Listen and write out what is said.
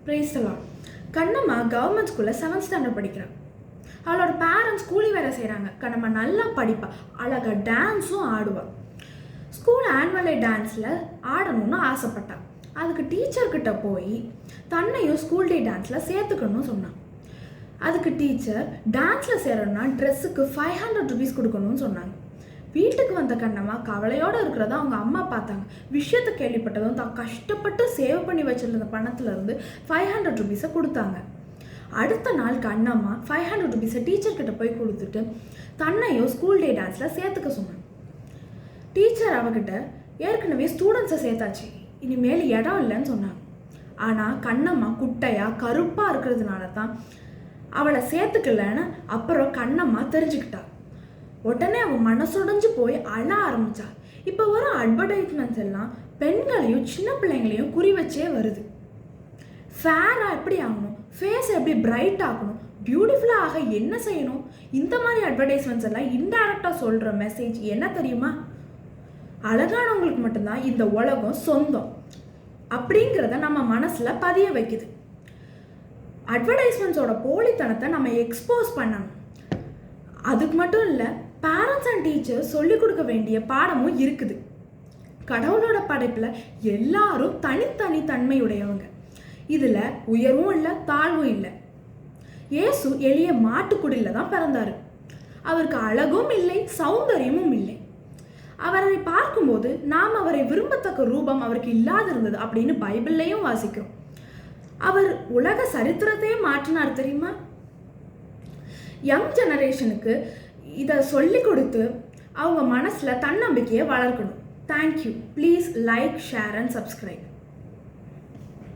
பிரைஸ்லாம். Kannamma government ஸ்கூலில் 7th standard படிக்கிறான். அவளோட பேரண்ட்ஸ் கூலி வேலை செய்கிறாங்க. கண்ணம்மா நல்லா படிப்பா, அழகாக டான்ஸும் ஆடுவாள். ஸ்கூல் ஆனுவல் டே டான்ஸில் ஆடணும்னு ஆசைப்பட்டாள். அதுக்கு டீச்சர்கிட்ட போய் தன்னையும் ஸ்கூல் டே டான்ஸில் சேர்த்துக்கணும்னு சொன்னான். அதுக்கு டீச்சர் டான்ஸில் சேரணும்னா ட்ரெஸ்ஸுக்கு 500 rupees கொடுக்கணும்னு சொன்னாங்க. வீட்டுக்கு வந்த கண்ணம்மா கவலையோடு இருக்கிறத அவங்க அம்மா பார்த்தாங்க. விஷயத்தை கேள்விப்பட்டதும் தான் கஷ்டப்பட்டு சேவ் பண்ணி வச்சிருந்த பணத்துலேருந்து 500 rupees கொடுத்தாங்க. அடுத்த நாள் கண்ணம்மா 500 rupees டீச்சர்கிட்ட போய் கொடுத்துட்டு தன்னையும் ஸ்கூல் டே டான்ஸில் சேர்த்துக்க சொன்னாங்க. டீச்சர் அவகிட்ட ஏற்கனவே ஸ்டூடெண்ட்ஸை சேர்த்தாச்சு, இனிமேல் இடம் இல்லைன்னு சொன்னாங்க. ஆனால் கண்ணம்மா குட்டையாக கருப்பாக இருக்கிறதுனால தான் அவளை சேர்த்துக்கலன்னு அப்புறம் கண்ணம்மா தெரிஞ்சுக்கிட்டா. உடனே அவன் மனசுடைஞ்சு போய் அழ ஆரம்பிச்சா. இப்போ வர அட்வர்டைஸ்மெண்ட்ஸ் எல்லாம் பெண்களையும் சின்ன பிள்ளைங்களையும் குறி வச்சே வருது. ஃபேராக எப்படி ஆகணும், ஃபேஸை எப்படி பிரைட் ஆகணும், பியூட்டிஃபுல்லாக ஆக என்ன செய்யணும், இந்த மாதிரி அட்வர்டைஸ்மெண்ட்ஸ் எல்லாம் இன்டைரக்டாக சொல்கிற மெசேஜ் என்ன தெரியுமா? அழகானவங்களுக்கு மட்டும்தான் இந்த உலகம் சொந்தம் அப்படிங்கிறத நம்ம மனசில் பதிய வைக்குது. அட்வர்டைஸ்மெண்ட்ஸோட போலித்தனத்தை நம்ம எக்ஸ்போஸ் பண்ணணும். அதுக்கு மட்டும் இல்லை, பேரண்ட்ஸ் அண்ட் டீச்சர்ஸ் சொல்லிக் கொடுக்க வேண்டிய பாடமும் இருக்குது. கடவுளோட படைப்பில் எல்லாரும் தனித்தனி தன்மையுடையவங்க. இதில் உயர்வும் இல்லை, தாழ்வும் இல்லை. இயேசு எளிய மாட்டுக்குடியில் தான் பிறந்தார். அவருக்கு அழகும் இல்லை, சௌந்தரியமும் இல்லை. அவரை பார்க்கும்போது நாம் அவரை விரும்பத்தக்க ரூபம் அவருக்கு இல்லாதிருந்தது அப்படின்னு பைபிள்லையும் வாசிக்கிறோம். அவர் உலக சரித்திரத்தையே மாற்றினார் தெரியுமா? யங் ஜெனரேஷனுக்கு இதை சொல்லி கொடுத்து அவங்க மனசில் தன்னம்பிக்கையை வளர்க்கணும். Thank you. Please like, share and subscribe.